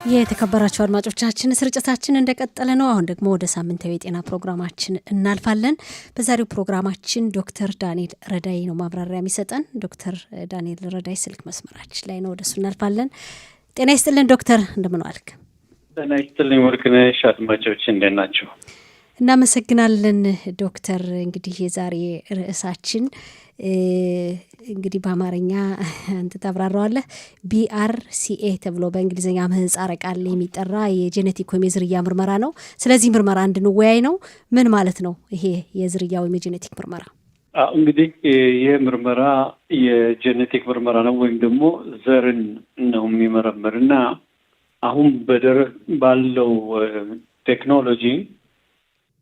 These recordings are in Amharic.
የተከበራችሁ አድማጮቻችን ስርጭታችን እንደቀጠለ ነው። አሁን ደግሞ ወደ ሳምንታዊ የጤና ፕሮግራማችን እናልፋለን። በዛሬው ፕሮግራማችን ዶክተር ዳንኤል ረዳይ ነው ማብራሪያ የሚሰጠን። ዶክተር ዳንኤል ረዳይ ስልክ መስመራችን ላይ ነው፣ ወደሱ እናልፋለን። ጤና ይስጥልን ዶክተር፣ እንደምን ዋልክ? ጤና ይስጥልኝ ወርቅነሽ። አድማጮች እንደምን ናችሁ? እናመሰግናለን ዶክተር። እንግዲህ የዛሬ ርዕሳችን እንግዲህ በአማርኛ አንተ ታብራራዋለህ። BRCA ተብሎ በእንግሊዝኛ ምህጻረ ቃል የሚጠራ የጄኔቲክ ወይም የዝርያ ምርመራ ነው። ስለዚህ ምርመራ እንድንወያይ ነው። ምን ማለት ነው ይሄ የዝርያ ወይም የጄኔቲክ ምርመራ? እንግዲህ ይህ ምርመራ የጄኔቲክ ምርመራ ነው ወይም ደግሞ ዘርን ነው የሚመረምር እና አሁን ባለው ቴክኖሎጂ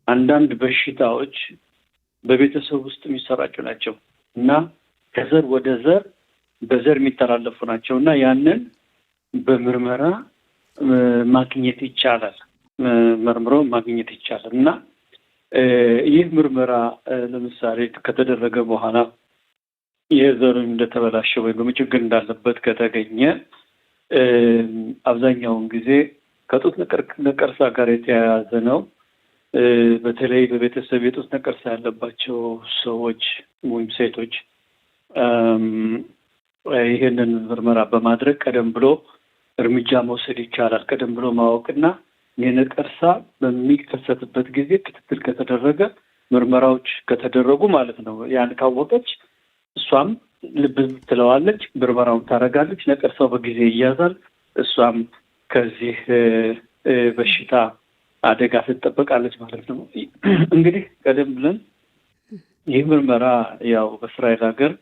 አንዳንድ በሽታዎች በቤተሰብ ውስጥ የሚሰራጩ ናቸው እና ከዘር ወደ ዘር በዘር የሚተላለፉ ናቸው እና ያንን በምርመራ ማግኘት ይቻላል፣ መርምሮ ማግኘት ይቻላል እና ይህ ምርመራ ለምሳሌ ከተደረገ በኋላ የዘሩ እንደተበላሸ ወይም ደግሞ ችግር እንዳለበት ከተገኘ አብዛኛውን ጊዜ ከጡት ነቀርሳ ጋር የተያያዘ ነው። በተለይ በቤተሰብ የጡት ነቀርሳ ያለባቸው ሰዎች ወይም ሴቶች ይህንን ምርመራ በማድረግ ቀደም ብሎ እርምጃ መውሰድ ይቻላል። ቀደም ብሎ ማወቅና የነቀርሳ በሚከሰትበት ጊዜ ክትትል ከተደረገ ምርመራዎች ከተደረጉ ማለት ነው። ያን ካወቀች እሷም ልብ ትለዋለች፣ ምርመራውን ታደርጋለች፣ ነቀርሳው በጊዜ ይያዛል፣ እሷም ከዚህ በሽታ አደጋ ትጠበቃለች ማለት ነው። እንግዲህ ቀደም ብለን ይህ ምርመራ ያው በእስራኤል ሀገር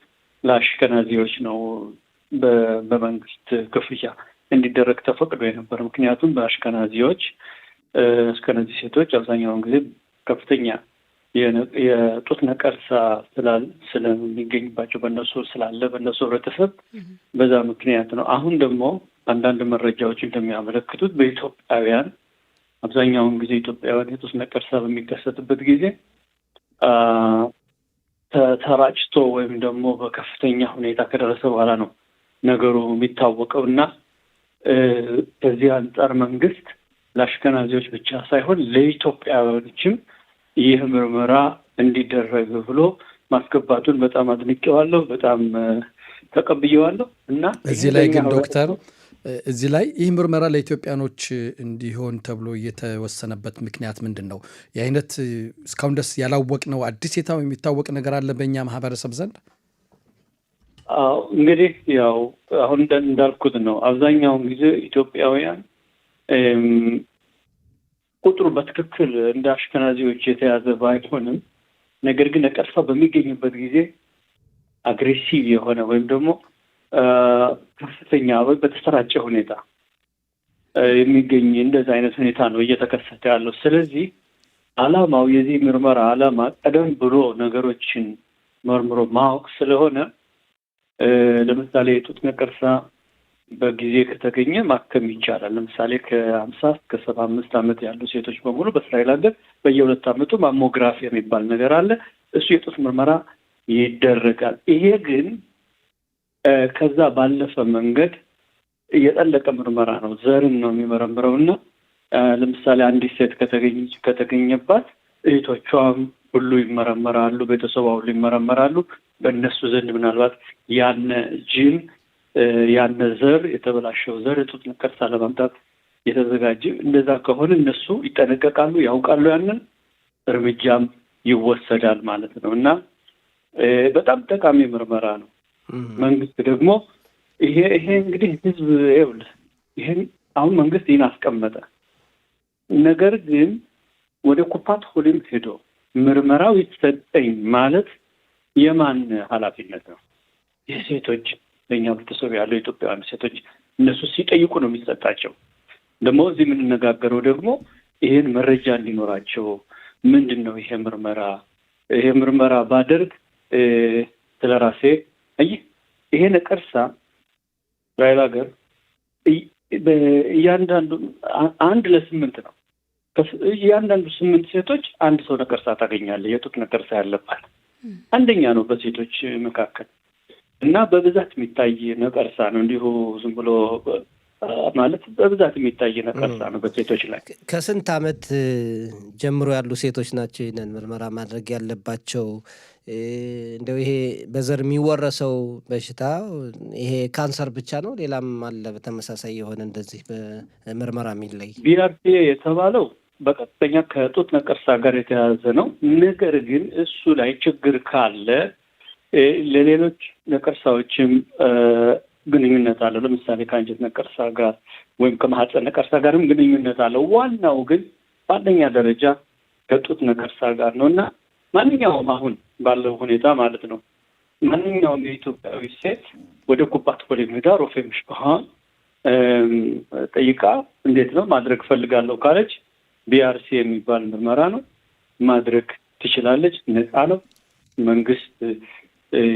ለአሽከናዚዎች ነው በመንግስት ክፍያ እንዲደረግ ተፈቅዶ የነበረ። ምክንያቱም በአሽከናዚዎች ሴቶች አብዛኛውን ጊዜ ከፍተኛ የጡት ነቀርሳ ስለሚገኝባቸው በእነሱ ህብረተሰብ በዛ ምክንያት ነው። አሁን ደግሞ አንዳንድ መረጃዎች እንደሚያመለክቱት በኢትዮጵያውያን አብዛኛውን ጊዜ ኢትዮጵያውያን የጡት ነቀርሳ በሚከሰትበት ጊዜ ተራጭቶ ወይም ደግሞ በከፍተኛ ሁኔታ ከደረሰ በኋላ ነው ነገሩ የሚታወቀው እና ከዚህ አንጻር መንግስት ለአሽከናዚዎች ብቻ ሳይሆን ለኢትዮጵያውያኖችም ይህ ምርመራ እንዲደረግ ብሎ ማስገባቱን በጣም አድንቄዋለሁ፣ በጣም ተቀብዬዋለሁ እና እዚህ ላይ ግን ዶክተር እዚህ ላይ ይህ ምርመራ ለኢትዮጵያኖች እንዲሆን ተብሎ የተወሰነበት ምክንያት ምንድን ነው? የአይነት እስካሁን ደስ ያላወቅነው አዲስ የሚታወቅ ነገር አለ በእኛ ማህበረሰብ ዘንድ? እንግዲህ ያው አሁን እንዳልኩት ነው። አብዛኛውን ጊዜ ኢትዮጵያውያን ቁጥሩ በትክክል እንደ አሽከናዚዎች የተያዘ ባይሆንም ነገር ግን ነቀርሳ በሚገኝበት ጊዜ አግሬሲቭ የሆነ ወይም ደግሞ ከፍተኛ ወይ በተሰራጨ ሁኔታ የሚገኝ እንደዚህ አይነት ሁኔታ ነው እየተከሰተ ያለው። ስለዚህ ዓላማው የዚህ ምርመራ ዓላማ ቀደም ብሎ ነገሮችን መርምሮ ማወቅ ስለሆነ ለምሳሌ የጡት ነቀርሳ በጊዜ ከተገኘ ማከም ይቻላል። ለምሳሌ ከ50 እስከ 75 ዓመት ያሉ ሴቶች በሙሉ በእስራኤል ሀገር በየ2 ዓመቱ ማሞግራፊ የሚባል ነገር አለ። እሱ የጡት ምርመራ ይደረጋል። ይሄ ግን ከዛ ባለፈ መንገድ የጠለቀ ምርመራ ነው። ዘርን ነው የሚመረምረው እና ለምሳሌ አንዲት ሴት ከተገኘባት እህቶቿም ሁሉ ይመረመራሉ፣ ቤተሰቧ ሁሉ ይመረመራሉ። በእነሱ ዘንድ ምናልባት ያነ ጂን ያነ ዘር የተበላሸው ዘር የጡት ነቀርሳ ለማምጣት የተዘጋጀ እንደዛ ከሆነ እነሱ ይጠነቀቃሉ፣ ያውቃሉ፣ ያንን እርምጃም ይወሰዳል ማለት ነው እና በጣም ጠቃሚ ምርመራ ነው። መንግስት ደግሞ ይሄ እንግዲህ ህዝብ ይኸውልህ ይሄን አሁን መንግስት ይህን አስቀመጠ። ነገር ግን ወደ ኩፓት ሆሊም ሄዶ ምርመራው ይሰጠኝ ማለት የማን ኃላፊነት ነው? የሴቶች ለእኛ ቤተሰብ ያለው ኢትዮጵያውያን ሴቶች እነሱ ሲጠይቁ ነው የሚሰጣቸው። ደግሞ እዚህ የምንነጋገረው ደግሞ ይሄን መረጃ እንዲኖራቸው ምንድን ነው ይሄ ምርመራ ባደርግ ስለራሴ ይሄ ነቀርሳ እስራኤል ሀገር እያንዳንዱ 1 ለ8 ነው። እያንዳንዱ 8 ሴቶች አንድ ሰው ነቀርሳ ታገኛለህ። የጡት ነቀርሳ ያለባት አንደኛ ነው በሴቶች መካከል እና በብዛት የሚታይ ነቀርሳ ነው። እንዲሁ ዝም ብሎ ማለት በብዛት የሚታይ ነቀርሳ ነው በሴቶች ላይ። ከስንት ዓመት ጀምሮ ያሉ ሴቶች ናቸው ይህንን ምርመራ ማድረግ ያለባቸው? እንደው ይሄ በዘር የሚወረሰው በሽታ ይሄ ካንሰር ብቻ ነው? ሌላም አለ በተመሳሳይ የሆነ እንደዚህ በምርመራ የሚለይ? BRCA የተባለው በቀጥተኛ ከጡት ነቀርሳ ጋር የተያያዘ ነው። ነገር ግን እሱ ላይ ችግር ካለ ለሌሎች ነቀርሳዎችም ግንኙነት አለው። ለምሳሌ ከአንጀት ነቀርሳ ጋር ወይም ከማህፀን ነቀርሳ ጋርም ግንኙነት አለው። ዋናው ግን በአንደኛ ደረጃ ከጡት ነቀርሳ ጋር ነው እና ማንኛውም አሁን ባለው ሁኔታ ማለት ነው ማንኛውም የኢትዮጵያዊ ሴት ወደ ኩባት ፖሊሜዳ ሮፌ ምሽባሃን ጠይቃ እንዴት ነው ማድረግ ፈልጋለሁ ካለች BRCA የሚባል ምርመራ ነው ማድረግ ትችላለች። ነፃ ነው፣ መንግስት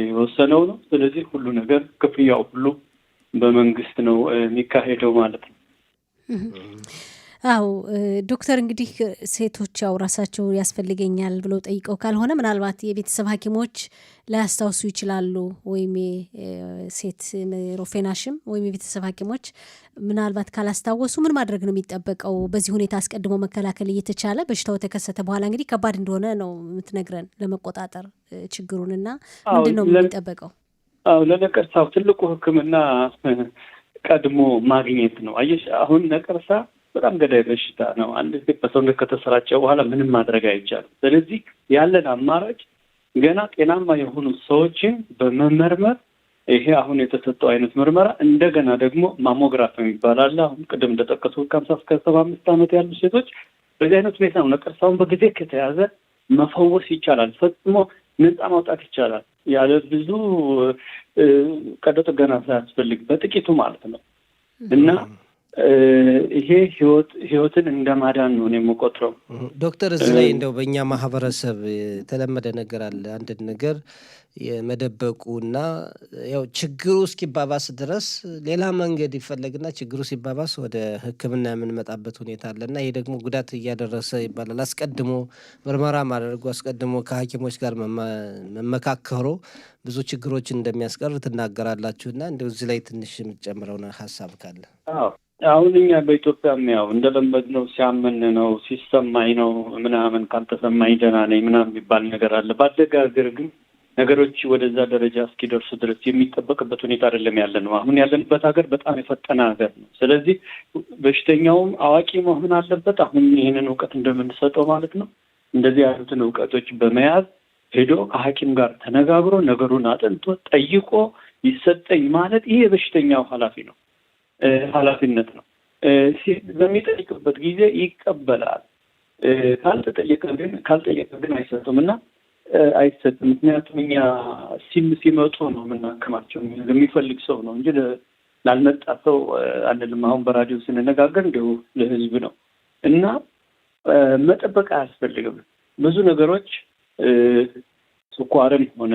የወሰነው ነው። ስለዚህ ሁሉ ነገር ክፍያው ሁሉ በመንግስት ነው የሚካሄደው ማለት ነው። አዎ ዶክተር እንግዲህ ሴቶች ያው ራሳቸው ያስፈልገኛል ብለው ጠይቀው ካልሆነ ምናልባት የቤተሰብ ሐኪሞች ላያስታውሱ ይችላሉ። ወይም ሴት ሮፌናሽም ወይም የቤተሰብ ሐኪሞች ምናልባት ካላስታወሱ ምን ማድረግ ነው የሚጠበቀው? በዚህ ሁኔታ አስቀድሞ መከላከል እየተቻለ በሽታው ተከሰተ በኋላ እንግዲህ ከባድ እንደሆነ ነው የምትነግረን ለመቆጣጠር ችግሩንና ምንድን ነው የሚጠበቀው? አዎ ለነቀርሳው ትልቁ ሕክምና ቀድሞ ማግኘት ነው። አየሽ አሁን ነቀርሳ በጣም ገዳይ በሽታ ነው። አንድ ጊዜ በሰውነት ከተሰራጨ በኋላ ምንም ማድረግ አይቻልም። ስለዚህ ያለን አማራጭ ገና ጤናማ የሆኑ ሰዎችን በመመርመር ይሄ አሁን የተሰጠው አይነት ምርመራ እንደገና ደግሞ ማሞግራፍ የሚባል አለ። አሁን ቅድም እንደጠቀስኩት ከ50 እስከ 75 ዓመት ያሉ ሴቶች በዚህ አይነት ሁኔታ ነው ነቀርሳውን በጊዜ ከተያዘ መፈወስ ይቻላል። ፈጽሞ ነፃ ማውጣት ይቻላል ያለ ብዙ ቀዶ ጥገና ሳያስፈልግ በጥቂቱ ማለት ነው እና ይሄ ህይወትን እንደማዳን ነው የምቆጥረው። ዶክተር እዚህ ላይ እንደው በእኛ ማህበረሰብ የተለመደ ነገር አለ። አንድ ነገር የመደበቁና ያው ችግሩ እስኪባባስ ድረስ ሌላ መንገድ ይፈለግና ችግሩ ሲባባስ ወደ ሕክምና የምንመጣበት ሁኔታ አለና ይሄ ደግሞ ጉዳት እያደረሰ ይባላል። አስቀድሞ ምርመራ ማድረጉ አስቀድሞ ከሐኪሞች ጋር መመካከሩ ብዙ ችግሮችን እንደሚያስቀር ትናገራላችሁና እንደው እዚህ ላይ ትንሽ የምትጨምረው ሀሳብ ካለ? አሁን እኛ በኢትዮጵያም ያው እንደለመድነው ሲያመን ነው ሲሰማኝ ነው ምናምን ካልተሰማኝ ደህና ነኝ ምናምን የሚባል ነገር አለ። ባደገ ሀገር ግን ነገሮች ወደዛ ደረጃ እስኪደርሱ ድረስ የሚጠበቅበት ሁኔታ አይደለም ያለ ነው። አሁን ያለንበት ሀገር በጣም የፈጠነ ሀገር ነው። ስለዚህ በሽተኛውም አዋቂ መሆን አለበት። አሁን ይህንን እውቀት እንደምንሰጠው ማለት ነው እንደዚህ ያሉትን እውቀቶች በመያዝ ሄዶ ከሐኪም ጋር ተነጋግሮ ነገሩን አጥንቶ ጠይቆ ይሰጠኝ ማለት ይሄ የበሽተኛው ኃላፊነት ነው። በሚጠይቅበት ጊዜ ይቀበላል። ካልጠየቀ ግን አይሰጡም እና አይሰጥም። ምክንያቱም እኛ ሲመጡ ነው የምናክማቸው። የሚፈልግ ሰው ነው እንጂ ላልመጣ ሰው አንልም። አሁን በራዲዮ ስንነጋገር እንዲሁ ለህዝብ ነው እና መጠበቅ አያስፈልግም። ብዙ ነገሮች ስኳርም ሆነ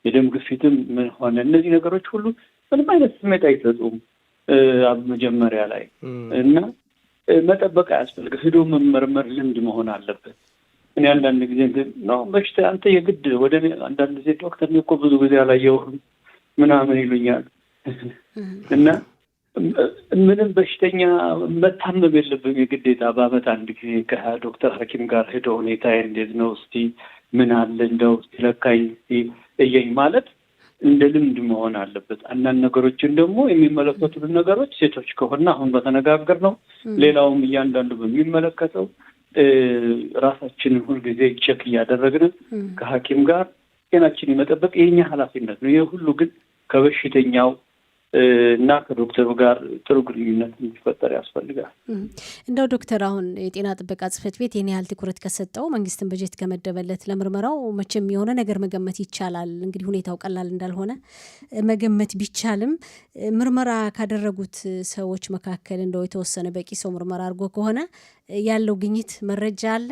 የደም ግፊትም ምን ሆነ እነዚህ ነገሮች ሁሉ ምንም አይነት ስሜት አይሰጡም መጀመሪያ ላይ እና መጠበቅ አያስፈልግም። ሄዶ መመርመር ልምድ መሆን አለበት። እኔ አንዳንድ ጊዜ ነው በሽታ አንተ የግድ ወደ አንዳንድ ጊዜ ዶክተር እኮ ብዙ ጊዜ አላየሁም ምናምን ይሉኛል እና ምንም በሽተኛ መታመም የለብም የግዴታ። በአመት አንድ ጊዜ ከዶክተር ሐኪም ጋር ሄዶ ሁኔታ እንዴት ነው እስቲ ምን አለ እንደው ለካኝ እየኝ ማለት እንደ ልምድ መሆን አለበት። አንዳንድ ነገሮችን ደግሞ የሚመለከቱት ነገሮች ሴቶች ከሆነ አሁን በተነጋገር ነው ሌላውም እያንዳንዱ በሚመለከተው ራሳችንን ሁልጊዜ ቼክ እያደረግን ከሐኪም ጋር ጤናችን የመጠበቅ የኛ ኃላፊነት ነው። ይህ ሁሉ ግን ከበሽተኛው እና ከዶክተሩ ጋር ጥሩ ግንኙነት እንዲፈጠር ያስፈልጋል። እንደው ዶክተር አሁን የጤና ጥበቃ ጽሕፈት ቤት ይህን ያህል ትኩረት ከሰጠው መንግስትን በጀት ከመደበለት ለምርመራው መቼም የሆነ ነገር መገመት ይቻላል። እንግዲህ ሁኔታው ቀላል እንዳልሆነ መገመት ቢቻልም ምርመራ ካደረጉት ሰዎች መካከል እንደው የተወሰነ በቂ ሰው ምርመራ አድርጎ ከሆነ ያለው ግኝት መረጃ አለ?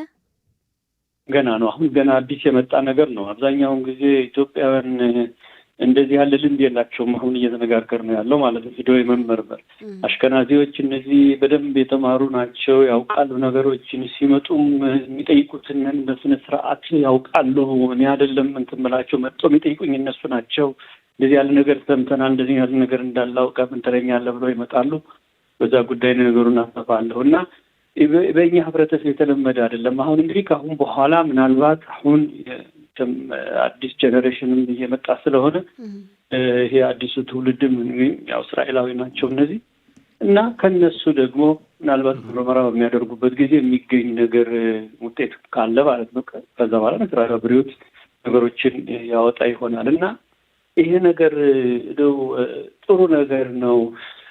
ገና ነው። አሁን ገና አዲስ የመጣ ነገር ነው። አብዛኛውን ጊዜ ኢትዮጵያውያን እንደዚህ ያለ ልምድ የላቸውም። አሁን እየተነጋገር ነው ያለው ማለት ነው። ሄዶ የመመርመር አሽከናዚዎች እነዚህ በደንብ የተማሩ ናቸው፣ ያውቃሉ ነገሮችን። ሲመጡም የሚጠይቁትን በስነ ስርዓት ያውቃሉ። እኔ አይደለም እንትን ብላቸው መጥተው የሚጠይቁኝ እነሱ ናቸው። እንደዚህ ያለ ነገር ሰምተናል፣ እንደዚህ ያለ ነገር እንዳላውቀ ምን ትለኛለህ ብለው ይመጣሉ። በዛ ጉዳይ ነገሩን አሰፋለሁ እና በእኛ ህብረተሰብ የተለመደ አይደለም። አሁን እንግዲህ ከአሁን በኋላ ምናልባት አሁን አዲስ ጀኔሬሽንም እየመጣ ስለሆነ ይሄ አዲሱ ትውልድም ያው እስራኤላዊ ናቸው እነዚህ እና ከነሱ ደግሞ ምናልባት ምርመራ በሚያደርጉበት ጊዜ የሚገኝ ነገር ውጤት ካለ ማለት ነው ከዛ በኋላ ነግራብሪዎች ነገሮችን ያወጣ ይሆናል እና ይሄ ነገር ነው ጥሩ ነገር ነው።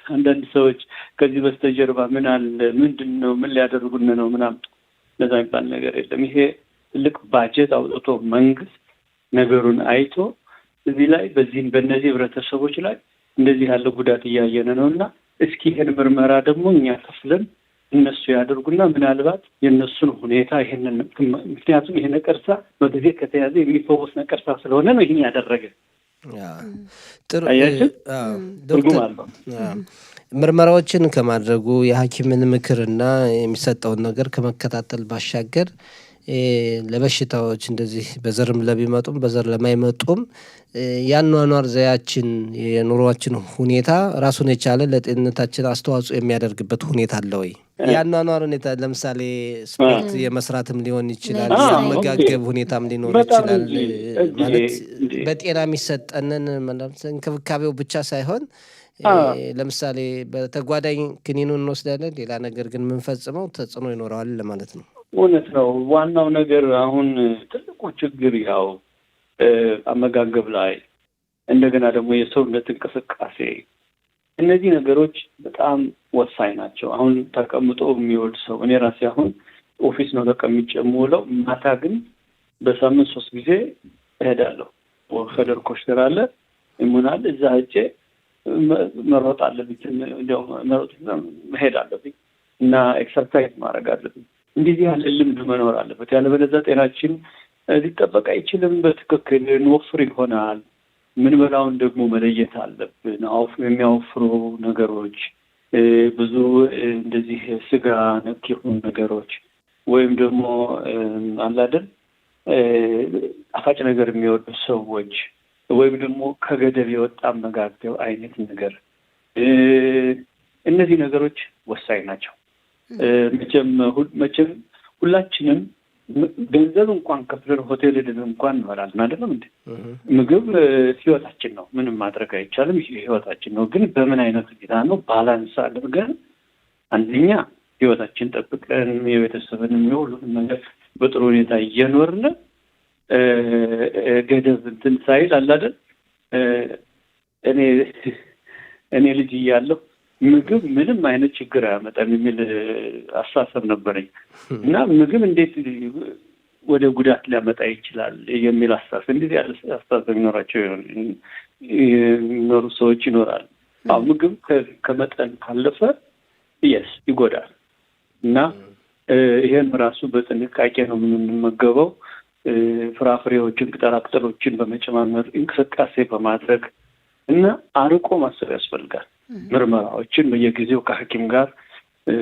አንዳንድ ሰዎች ከዚህ በስተጀርባ ምን አለ ምንድን ነው ምን ሊያደርጉን ነው ምናምን ለዛ የሚባል ነገር የለም። ይሄ ትልቅ ባጀት አውጥቶ መንግስት ነገሩን አይቶ እዚህ ላይ በእነዚህ ህብረተሰቦች ላይ እንደዚህ ያለ ጉዳት እያየን ነው እና እስኪ ይሄን ምርመራ ደግሞ እኛ ከፍለን እነሱ ያደርጉና ምናልባት የእነሱን ሁኔታ ይሄንን ምክንያቱም ይሄ ነቀርሳ በጊዜ ከተያዘ የሚፈወስ ነቀርሳ ስለሆነ ነው ይሄን ያደረገ። ምርመራዎችን ከማድረጉ የሐኪምን ምክርና የሚሰጠውን ነገር ከመከታተል ባሻገር ለበሽታዎች እንደዚህ በዘርም ለሚመጡም በዘር ለማይመጡም ያኗኗር ዘያችን የኑሯችን ሁኔታ ራሱን የቻለ ለጤንነታችን አስተዋጽኦ የሚያደርግበት ሁኔታ አለ ወይ? ያኗኗር ሁኔታ ለምሳሌ ስፖርት የመስራትም ሊሆን ይችላል፣ የአመጋገብ ሁኔታም ሊኖር ይችላል። ማለት በጤና የሚሰጠንን እንክብካቤው ብቻ ሳይሆን ለምሳሌ በተጓዳኝ ክኒኑን እንወስዳለን፣ ሌላ ነገር ግን የምንፈጽመው ተጽዕኖ ይኖረዋል ለማለት ነው። እውነት ነው። ዋናው ነገር አሁን ትልቁ ችግር ያው አመጋገብ ላይ እንደገና ደግሞ የሰውነት እንቅስቃሴ እነዚህ ነገሮች በጣም ወሳኝ ናቸው። አሁን ተቀምጦ የሚውል ሰው እኔ ራሴ አሁን ኦፊስ ነው ተቀምጬ የምውለው። ማታ ግን በሳምንት 3 ጊዜ እሄዳለሁ። ወፈደር ኮሽተር አለ ይሙናል እዛ ሄጄ መሮጥ አለብኝ፣ መሄድ አለብኝ እና ኤክሰርሳይዝ ማድረግ አለብኝ። እንደዚህ ያለ ልምድ መኖር አለበት። ያለበለዚያ ጤናችን ሊጠበቅ አይችልም። በትክክል እንወፍር ይሆናል። ምን በላውን ደግሞ መለየት አለብን። የሚያወፍሩ ነገሮች ብዙ እንደዚህ ስጋ ነክ የሆኑ ነገሮች ወይም ደግሞ አላደል ጣፋጭ ነገር የሚወዱ ሰዎች ወይም ደግሞ ከገደብ የወጣ አመጋገብ አይነት ነገር እነዚህ ነገሮች ወሳኝ ናቸው። መቼም ሁላችንም ገንዘብ እንኳን ከፍለን ሆቴል ሄደን እንኳን እንበላለን አይደለም እንዴ? ምግብ ህይወታችን ነው፣ ምንም ማድረግ አይቻልም። ህይወታችን ነው። ግን በምን አይነት ሁኔታ ነው ባላንስ አድርገን አንደኛ ህይወታችን ጠብቀን የቤተሰብንም የሁሉንም ነገር በጥሩ ሁኔታ እየኖርን ገደብ እንትን ሳይል አላደል እኔ ልጅ እያለሁ ምግብ ምንም አይነት ችግር አያመጣም የሚል አስተሳሰብ ነበረኝ እና ምግብ እንዴት ወደ ጉዳት ሊያመጣ ይችላል የሚል አስተሳሰብ እንደዚህ ያለ አስተሳሰብ የሚኖሩ ሰዎች ይኖራል። ምግብ ከመጠን ካለፈ ይጎዳል እና ይሄን ራሱ በጥንቃቄ ነው የምንመገበው። ፍራፍሬዎችን፣ ቅጠላቅጠሎችን በመጨማመር እንቅስቃሴ በማድረግ እና አርቆ ማሰብ ያስፈልጋል። ምርመራዎችን በየጊዜው ከሐኪም ጋር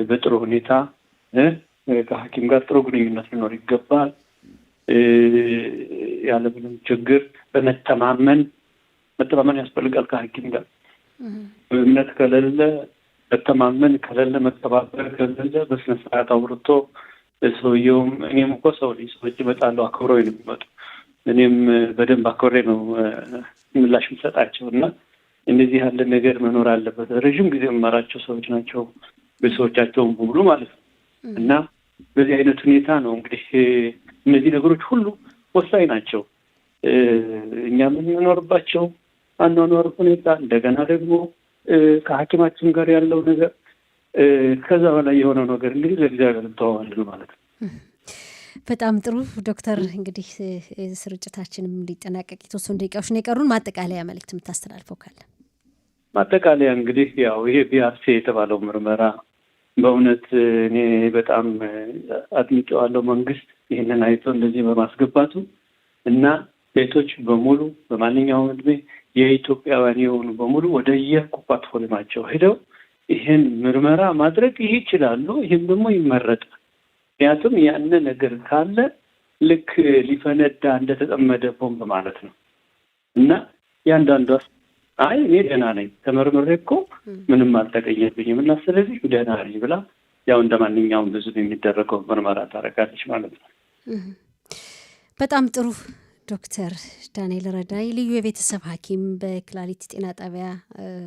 በጥሩ ሁኔታ ከሐኪም ጋር ጥሩ ግንኙነት ሊኖር ይገባል። ያለምንም ችግር በመተማመን ያስፈልጋል ከሐኪም ጋር። እምነት ከሌለ መተማመን ከሌለ መተባበር ከሌለ በስነ ስርዓት አውርቶ ሰውየውም እኔም እኮ ሰዎች ይመጣሉ አክብረው ነው የሚመጡ። እኔም በደንብ አክብሬ ነው ምላሽ የምሰጣቸው እና እንደዚህ ያለ ነገር መኖር አለበት። ረዥም ጊዜ የምመራቸው ሰዎች ናቸው፣ ቤተሰቦቻቸውን በሙሉ ማለት ነው እና በዚህ አይነት ሁኔታ ነው እንግዲህ እነዚህ ነገሮች ሁሉ ወሳኝ ናቸው። እኛ የምንኖርባቸው አኗኗር ሁኔታ እንደገና ደግሞ ከሐኪማችን ጋር ያለው ነገር ከዛ በላይ የሆነው ነገር እንግዲህ ለእግዚአብሔር እንተዋዋለን ማለት ነው። በጣም ጥሩ ዶክተር፣ እንግዲህ ስርጭታችንም እንዲጠናቀቅ የተወሰኑ ደቂቃዎች ነው የቀሩን። ማጠቃለያ መልዕክት የምታስተላልፈው ካለ? ማጠቃለያ እንግዲህ ያው ይሄ ቢአርሲ የተባለው ምርመራ በእውነት እኔ በጣም አድንቄዋለሁ። መንግስት ይህንን አይቶ እንደዚህ በማስገባቱ እና ቤቶች በሙሉ በማንኛውም እድሜ የኢትዮጵያውያን የሆኑ በሙሉ ወደ የኩፓት ሆልማቸው ሄደው ይህን ምርመራ ማድረግ ይችላሉ። ይህም ደግሞ ይመረጣል። ምክንያቱም ያን ነገር ካለ ልክ ሊፈነዳ እንደተጠመደ ቦምብ ማለት ነው እና ያንዳንዷ አይ እኔ ደህና ነኝ ተመርምሬ እኮ ምንም አልተገኘብኝም እና ስለዚህ ደህና ነኝ ብላ ያው እንደ ማንኛውም ብዙ የሚደረገው ምርመራ ታደርጋለች ማለት ነው። በጣም ጥሩ። ዶክተር ዳንኤል ረዳይ ልዩ የቤተሰብ ሐኪም በክላሊት ጤና ጣቢያ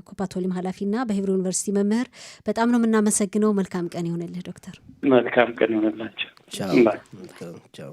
ኮፓቶሊም ኃላፊና በሂብሩ ዩኒቨርሲቲ መምህር፣ በጣም ነው የምናመሰግነው። መልካም ቀን ይሆንልህ ዶክተር። መልካም ቀን ይሆንላቸው። ቻው።